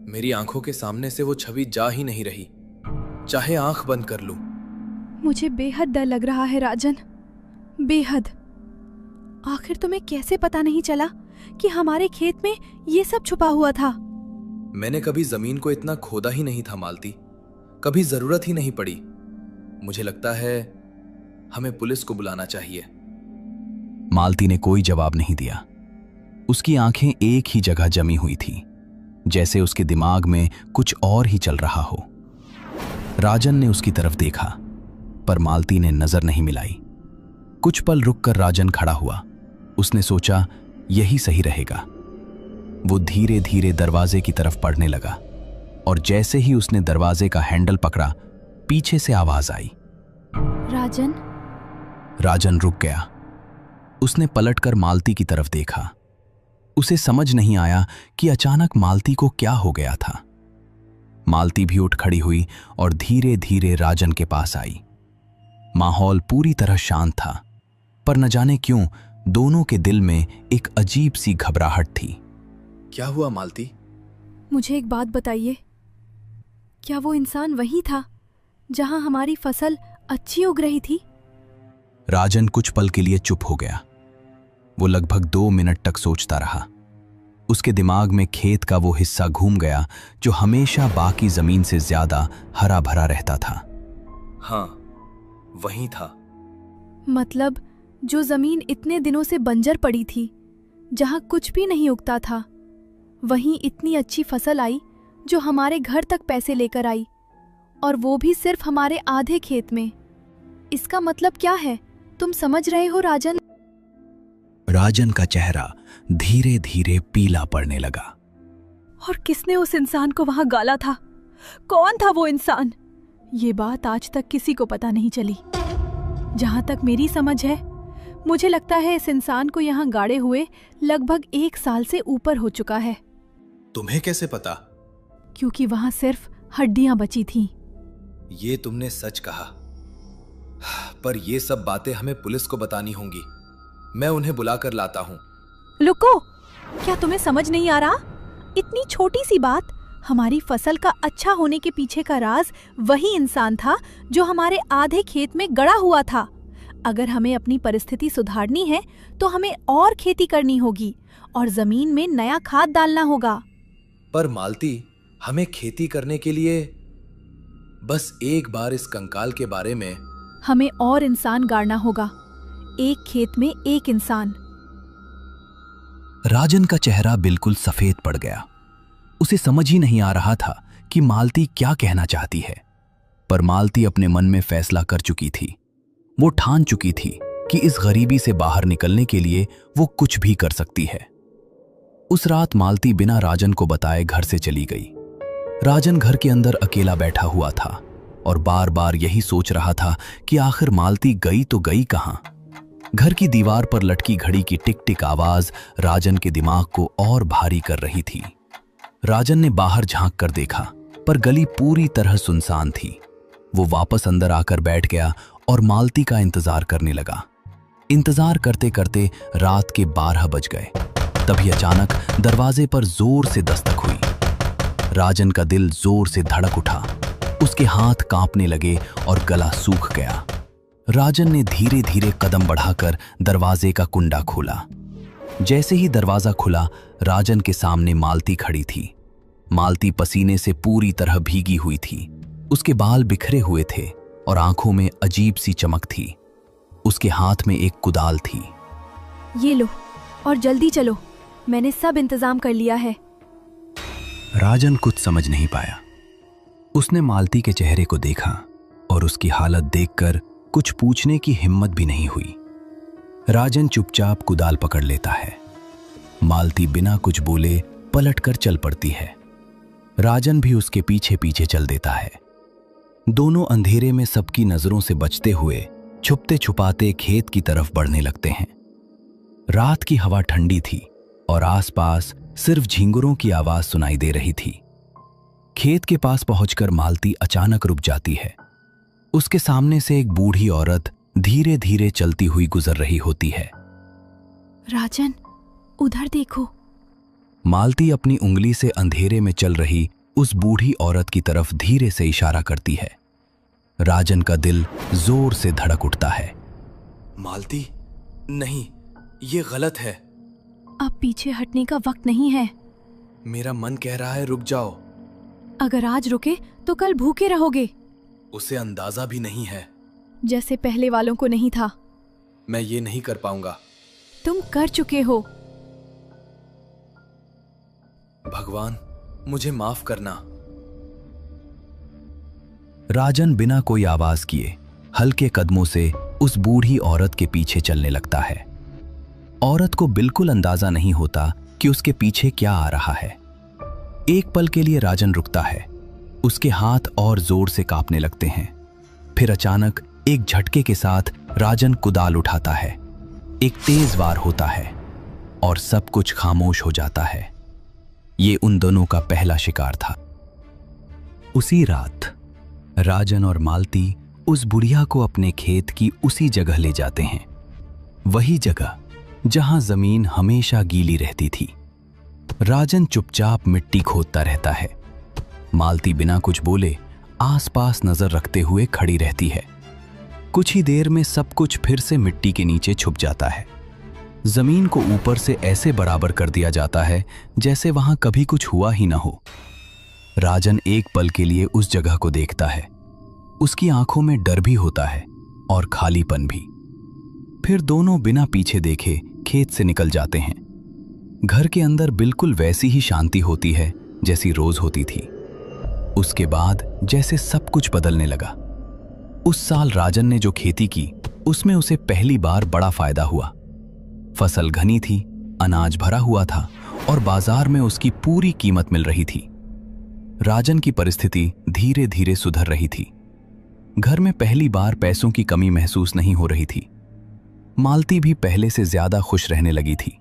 मेरी आंखों के सामने से वो छवि जा ही नहीं रही, चाहे आंख बंद कर लूं। मुझे बेहद डर लग रहा है राजन, बेहद। आखिर तुम्हें कैसे पता नहीं चला कि हमारे खेत में ये सब छुपा हुआ था? मैंने कभी जमीन को इतना खोदा ही नहीं था मालती, कभी जरूरत ही नहीं पड़ी। मुझे लगता है हमें पुलिस को बुलाना चाहिए। मालती ने कोई जवाब नहीं दिया। उसकी आंखें एक ही जगह जमी हुई थी, जैसे उसके दिमाग में कुछ और ही चल रहा हो। राजन ने उसकी तरफ देखा, पर मालती ने नजर नहीं मिलाई। कुछ पल रुककर राजन खड़ा हुआ। उसने सोचा यही सही रहेगा। वो धीरे धीरे दरवाजे की तरफ बढ़ने लगा, और जैसे ही उसने दरवाजे का हैंडल पकड़ा, पीछे से आवाज आई, राजन। राजन रुक गया। उसने पलटकर मालती की तरफ देखा। उसे समझ नहीं आया कि अचानक मालती को क्या हो गया था। मालती भी उठ खड़ी हुई और धीरे धीरे राजन के पास आई। माहौल पूरी तरह शांत था, पर न जाने क्यों दोनों के दिल में एक अजीब सी घबराहट थी। क्या हुआ मालती? मुझे एक बात बताइए, क्या वो इंसान वही था जहां हमारी फसल अच्छी उग रही थी? राजन कुछ पल के लिए चुप हो गया। वो लगभग 2 मिनट तक सोचता रहा। उसके दिमाग में खेत का वो हिस्सा घूम गया जो हमेशा बाकी जमीन से ज्यादा हरा भरा रहता था। हाँ, वही था। मतलब जो जमीन इतने दिनों से बंजर पड़ी थी, जहां कुछ भी नहीं उगता था, वहीं इतनी अच्छी फसल आई जो हमारे घर तक पैसे लेकर आई, और वो भी सिर्फ हमारे आधे खेत में। इसका मतलब क्या है, तुम समझ रहे हो राजन? राजन का चेहरा धीरे धीरे पीला पड़ने लगा। और किसने उस इंसान को वहां गाला था? कौन था वो इंसान? ये बात आज तक किसी को पता नहीं चली। जहां तक मेरी समझ है, मुझे लगता है इस इंसान को यहां गाड़े हुए लगभग 1 साल से ऊपर हो चुका है। तुम्हें कैसे पता? क्योंकि वहां सिर्फ हड्डियां बची थीं। ये तुमने सच कहा, पर ये सब बातें हमें पुलिस को बतानी होंगी। मैं उन्हें बुलाकर लाता हूं। लुको, क्या तुम्हें समझ नहीं आ रहा? इतनी छोटी सी बात, हमारी फसल का अच्छा होने के पीछे का राज वही इंसान था जो हमारे आधे खेत में गड़ा हुआ था। अगर हमें अपनी परिस्थिति सुधारनी है तो हमें और खेती करनी होगी और जमीन में नया खाद डालना होगा। पर मालती, हमें खेती करने के लिए बस एक बार इस कंकाल के बारे में हमें और इंसान गाड़ना होगा। एक खेत में एक इंसान। राजन का चेहरा बिल्कुल सफेद पड़ गया। उसे समझ ही नहीं आ रहा था कि मालती क्या कहना चाहती है। पर मालती अपने मन में फैसला कर चुकी थी। वो ठान चुकी थी कि इस गरीबी से बाहर निकलने के लिए वो कुछ भी कर सकती है। उस रात मालती बिना राजन को बताए घर से चली गई। राजन घर के अंदर अकेला बैठा हुआ था और बार बार यही सोच रहा था कि आखिर मालती गई तो गई कहां। घर की दीवार पर लटकी घड़ी की टिक टिक आवाज राजन के दिमाग को और भारी कर रही थी। राजन ने बाहर झांक कर देखा, पर गली पूरी तरह सुनसान थी। वो वापस अंदर आकर बैठ गया और मालती का इंतजार करने लगा। इंतजार करते करते रात के 12 बज गए। तभी अचानक दरवाजे पर जोर से दस्तक हुई। राजन का दिल जोर से धड़क उठा। उसके हाथ कांपने लगे और गला सूख गया। राजन ने धीरे धीरे कदम बढ़ाकर दरवाजे का कुंडा खोला। जैसे ही दरवाजा खुला, राजन के सामने मालती खड़ी थी। मालती पसीने से पूरी तरह भीगी हुई थी। उसके बाल बिखरे हुए थे और आंखों में अजीब सी चमक थी। उसके हाथ में एक कुदाल थी। ये लो और जल्दी चलो, मैंने सब इंतजाम कर लिया है। राजन कुछ समझ नहीं पाया। उसने मालती के चेहरे को देखा और उसकी हालत देखकर कुछ पूछने की हिम्मत भी नहीं हुई। राजन चुपचाप कुदाल पकड़ लेता है। मालती बिना कुछ बोले पलटकर चल पड़ती है। राजन भी उसके पीछे पीछे चल देता है। दोनों अंधेरे में सबकी नजरों से बचते हुए छुपते छुपाते खेत की तरफ बढ़ने लगते हैं। रात की हवा ठंडी थी और आसपास सिर्फ झींगुरों की आवाज सुनाई दे रही थी। खेत के पास पहुंचकर मालती अचानक रुक जाती है। उसके सामने से एक बूढ़ी औरत धीरे धीरे चलती हुई गुजर रही होती है। राजन, उधर देखो। मालती अपनी उंगली से अंधेरे में चल रही उस बूढ़ी औरत की तरफ धीरे से इशारा करती है। राजन का दिल जोर से धड़क उठता है। मालती, नहीं, ये गलत है। अब पीछे हटने का वक्त नहीं है। मेरा मन कह रहा है रुक जाओ। अगर आज रुके तो कल भूखे रहोगे। उसे अंदाजा भी नहीं है। जैसे पहले वालों को नहीं था। मैं ये नहीं कर पाऊंगा। तुम कर चुके हो। भगवान, मुझे माफ करना। राजन बिना कोई आवाज किए हल्के कदमों से उस बूढ़ी औरत के पीछे चलने लगता है। औरत को बिल्कुल अंदाजा नहीं होता कि उसके पीछे क्या आ रहा है। एक पल के लिए राजन रुकता है। उसके हाथ और जोर से कांपने लगते हैं। फिर अचानक एक झटके के साथ राजन कुदाल उठाता है। एक तेज वार होता है और सब कुछ खामोश हो जाता है। ये उन दोनों का पहला शिकार था। उसी रात राजन और मालती उस बुढ़िया को अपने खेत की उसी जगह ले जाते हैं। वही जगह जहां जमीन हमेशा गीली रहती थी। राजन चुपचाप मिट्टी खोदता रहता है। मालती बिना कुछ बोले आसपास नजर रखते हुए खड़ी रहती है। कुछ ही देर में सब कुछ फिर से मिट्टी के नीचे छुप जाता है। जमीन को ऊपर से ऐसे बराबर कर दिया जाता है जैसे वहां कभी कुछ हुआ ही ना हो। राजन एक पल के लिए उस जगह को देखता है। उसकी आंखों में डर भी होता है और खालीपन भी। फिर दोनों बिना पीछे देखे खेत से निकल जाते हैं। घर के अंदर बिल्कुल वैसी ही शांति होती है जैसी रोज होती थी। उसके बाद जैसे सब कुछ बदलने लगा। उस साल राजन ने जो खेती की उसमें उसे पहली बार बड़ा फायदा हुआ। फसल घनी थी, अनाज भरा हुआ था और बाजार में उसकी पूरी कीमत मिल रही थी। राजन की परिस्थिति धीरे धीरे सुधर रही थी। घर में पहली बार पैसों की कमी महसूस नहीं हो रही थी। मालती भी पहले से ज्यादा खुश रहने लगी थी।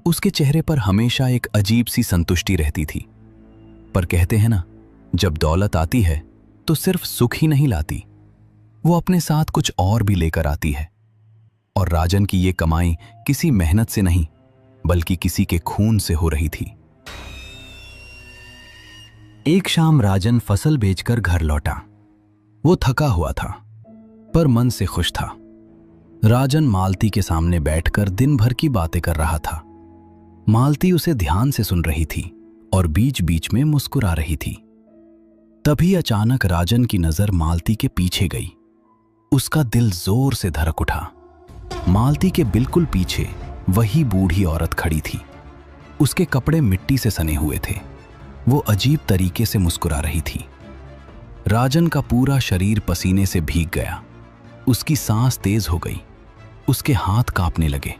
उसके चेहरे पर हमेशा एक अजीब सी संतुष्टि रहती थी। पर कहते हैं ना, जब दौलत आती है तो सिर्फ सुख ही नहीं लाती, वो अपने साथ कुछ और भी लेकर आती है। और राजन की ये कमाई किसी मेहनत से नहीं बल्कि किसी के खून से हो रही थी। एक शाम राजन फसल बेचकर घर लौटा। वो थका हुआ था पर मन से खुश था। राजन मालती के सामने बैठकर दिन भर की बातें कर रहा था। मालती उसे ध्यान से सुन रही थी और बीच बीच में मुस्कुरा रही थी। तभी अचानक राजन की नजर मालती के पीछे गई। उसका दिल जोर से धड़क उठा। मालती के बिल्कुल पीछे वही बूढ़ी औरत खड़ी थी। उसके कपड़े मिट्टी से सने हुए थे। वो अजीब तरीके से मुस्कुरा रही थी। राजन का पूरा शरीर पसीने से भीग गया। उसकी सांस तेज हो गई। उसके हाथ कांपने लगे।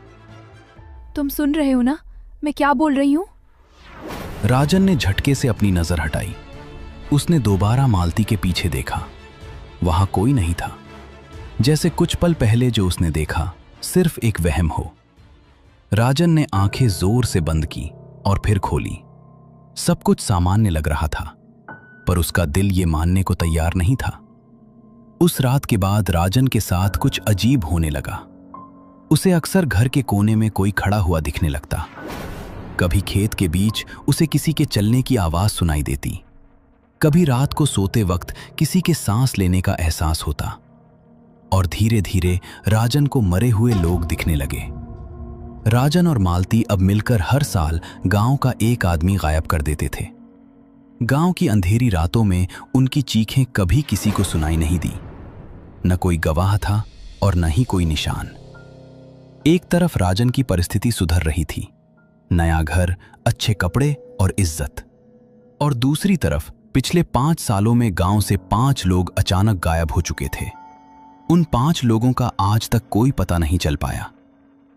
तुम सुन रहे हो ना मैं क्या बोल रही हूँ? राजन ने झटके से अपनी नजर हटाई। उसने दोबारा मालती के पीछे देखा। वहां कोई नहीं था। जैसे कुछ पल पहले जो उसने देखा सिर्फ एक वहम हो। राजन ने आंखें जोर से बंद की और फिर खोली। सब कुछ सामान्य लग रहा था पर उसका दिल ये मानने को तैयार नहीं था। उस रात के बाद राजन के साथ कुछ अजीब होने लगा। उसे अक्सर घर के कोने में कोई खड़ा हुआ दिखने लगता। कभी खेत के बीच उसे किसी के चलने की आवाज सुनाई देती। कभी रात को सोते वक्त किसी के सांस लेने का एहसास होता। और धीरे धीरे राजन को मरे हुए लोग दिखने लगे। राजन और मालती अब मिलकर हर साल गांव का एक आदमी गायब कर देते थे। गांव की अंधेरी रातों में उनकी चीखें कभी किसी को सुनाई नहीं दी। न कोई गवाह था और न ही कोई निशान। एक तरफ राजन की परिस्थिति सुधर रही थी, नया घर, अच्छे कपड़े और इज्जत। और दूसरी तरफ पिछले 5 सालों में गांव से 5 लोग अचानक गायब हो चुके थे। उन 5 लोगों का आज तक कोई पता नहीं चल पाया।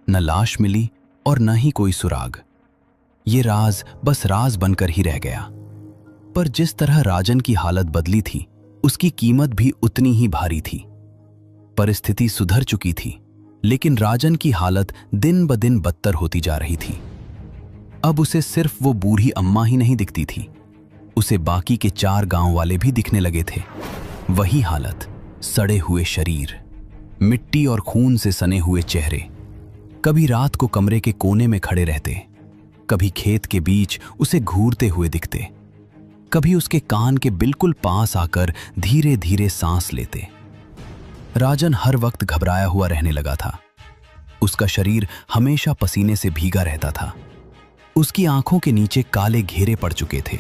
न लाश मिली और न ही कोई सुराग। ये राज बस राज बनकर ही रह गया। पर जिस तरह राजन की हालत बदली थी उसकी कीमत भी उतनी ही भारी थी। परिस्थिति सुधर चुकी थी लेकिन राजन की हालत दिन ब दिन बदतर होती जा रही थी। अब उसे सिर्फ वो बूढ़ी अम्मा ही नहीं दिखती थी, उसे बाकी के 4 गांव वाले भी दिखने लगे थे। वही हालत, सड़े हुए शरीर, मिट्टी और खून से सने हुए चेहरे। कभी रात को कमरे के कोने में खड़े रहते, कभी खेत के बीच उसे घूरते हुए दिखते। कभी उसके कान के बिल्कुल पास आकर धीरे धीरे सांस लेते। राजन हर वक्त घबराया हुआ रहने लगा था। उसका शरीर हमेशा पसीने से भीगा रहता था। उसकी आंखों के नीचे काले घेरे पड़ चुके थे।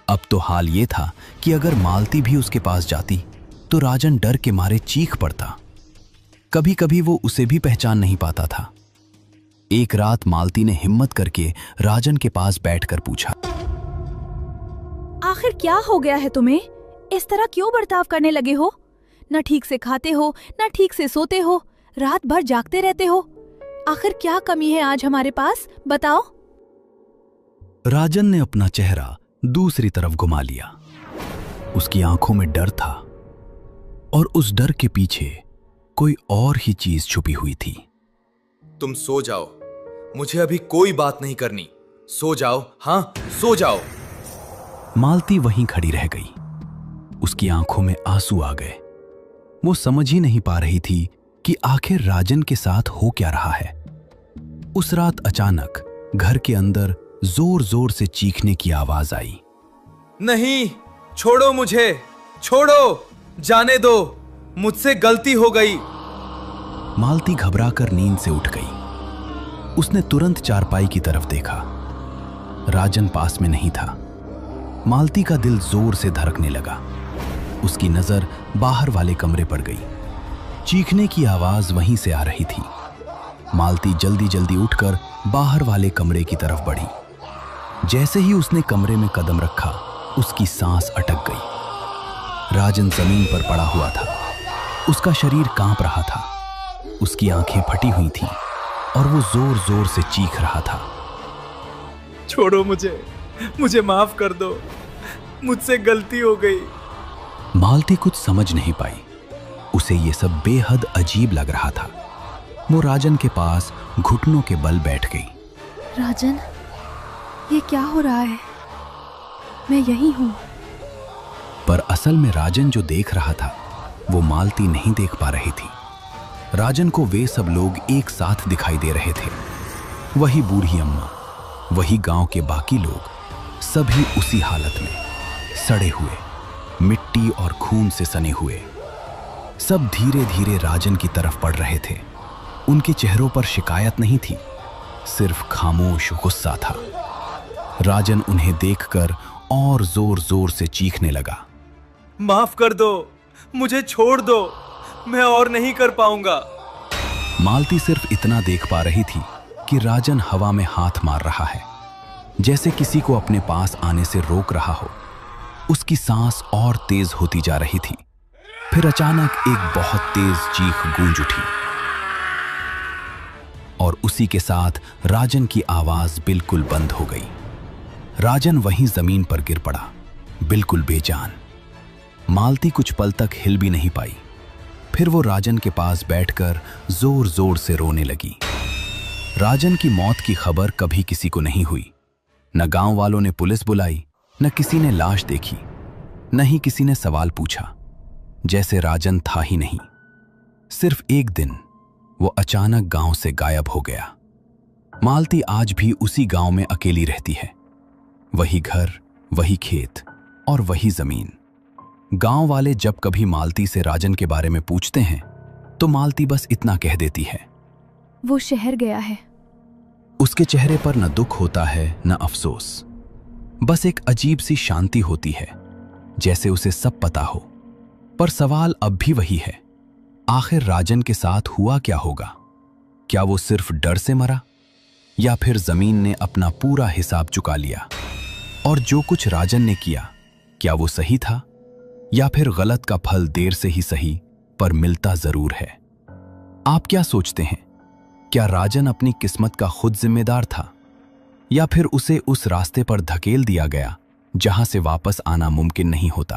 अब तो हाल ये था कि अगर मालती भी उसके पास जाती तो राजन डर के मारे चीख पड़ता। कभी कभी वो उसे भी पहचान नहीं पाता था। एक रात मालती ने हिम्मत करके राजन के पास बैठकर पूछा, आखिर क्या हो गया है तुम्हें? इस तरह क्यों बर्ताव करने लगे हो? न ठीक से खाते हो, न ठीक से सोते हो, रात भर जागते रहते हो। आखिर क्या कमी है आज हमारे पास, बताओ। राजन ने अपना चेहरा दूसरी तरफ घुमा लिया। उसकी आंखों में डर था और उस डर के पीछे कोई और ही चीज छुपी हुई थी। तुम सो जाओ, मुझे अभी कोई बात नहीं करनी। सो जाओ, हाँ सो जाओ। मालती वहीं खड़ी रह गई। उसकी आंखों में आंसू आ गए। वो समझ ही नहीं पा रही थी कि आखिर राजन के साथ हो क्या रहा है। उस रात अचानक घर के अंदर जोर जोर से चीखने की आवाज आई। नहीं, छोड़ो मुझे, छोड़ो, जाने दो, मुझसे गलती हो गई। मालती घबराकर नींद से उठ गई। उसने तुरंत चारपाई की तरफ देखा। राजन पास में नहीं था। मालती का दिल जोर से धड़कने लगा। उसकी नजर बाहर वाले कमरे पर गई। चीखने की आवाज वहीं से आ रही थी। मालती जल्दी जल्दी उठकर बाहर वाले कमरे की तरफ बढ़ी। जैसे ही उसने कमरे में कदम रखा, उसकी सांस अटक गई। राजन जमीन पर पड़ा हुआ था। उसका शरीर कांप रहा था। उसकी आंखें फटी हुई थीं और वो जोर जोर से चीख रहा था। छोड़ो मुझे माफ कर दो, मुझसे गलती हो गई। मालती कुछ समझ नहीं पाई। उसे ये सब बेहद अजीब लग रहा था। वो राजन के पास घुटनों के बल बैठ गई। राजन, ये क्या हो रहा है? मैं यही हूं। पर असल में राजन जो देख रहा था वो मालती नहीं देख पा रही थी। राजन को वे सब लोग एक साथ दिखाई दे रहे थे। वही बूढ़ी अम्मा, वही गांव के बाकी लोग, सभी उसी हालत में, सड़े हुए, मिट्टी और खून से सने हुए। सब धीरे धीरे राजन की तरफ बढ़ रहे थे। उनके चेहरों पर शिकायत नहीं थी, सिर्फ खामोश गुस्सा था। राजन उन्हें देखकर और जोर जोर से चीखने लगा। माफ कर दो, मुझे छोड़ दो, मैं और नहीं कर पाऊंगा। मालती सिर्फ इतना देख पा रही थी कि राजन हवा में हाथ मार रहा है, जैसे किसी को अपने पास आने से रोक रहा हो। उसकी सांस और तेज होती जा रही थी। फिर अचानक एक बहुत तेज चीख गूंज उठी और उसी के साथ राजन की आवाज बिल्कुल बंद हो गई। राजन वहीं जमीन पर गिर पड़ा, बिल्कुल बेजान। मालती कुछ पल तक हिल भी नहीं पाई। फिर वो राजन के पास बैठकर जोर जोर से रोने लगी। राजन की मौत की खबर कभी किसी को नहीं हुई। न गांव वालों ने पुलिस बुलाई, न किसी ने लाश देखी, न ही किसी ने सवाल पूछा, जैसे राजन था ही नहीं। सिर्फ एक दिन वो अचानक गांव से गायब हो गया। मालती आज भी उसी गांव में अकेली रहती है। वही घर, वही खेत और वही जमीन। गांव वाले जब कभी मालती से राजन के बारे में पूछते हैं तो मालती बस इतना कह देती है, वो शहर गया है। उसके चेहरे पर न दुख होता है न अफसोस, बस एक अजीब सी शांति होती है, जैसे उसे सब पता हो। पर सवाल अब भी वही है, आखिर राजन के साथ हुआ क्या होगा? क्या वो सिर्फ डर से मरा, या फिर जमीन ने अपना पूरा हिसाब चुका लिया? और जो कुछ राजन ने किया, क्या वो सही था, या फिर गलत का फल देर से ही सही पर मिलता जरूर है? आप क्या सोचते हैं? क्या राजन अपनी किस्मत का खुद जिम्मेदार था, या फिर उसे उस रास्ते पर धकेल दिया गया जहां से वापस आना मुमकिन नहीं होता?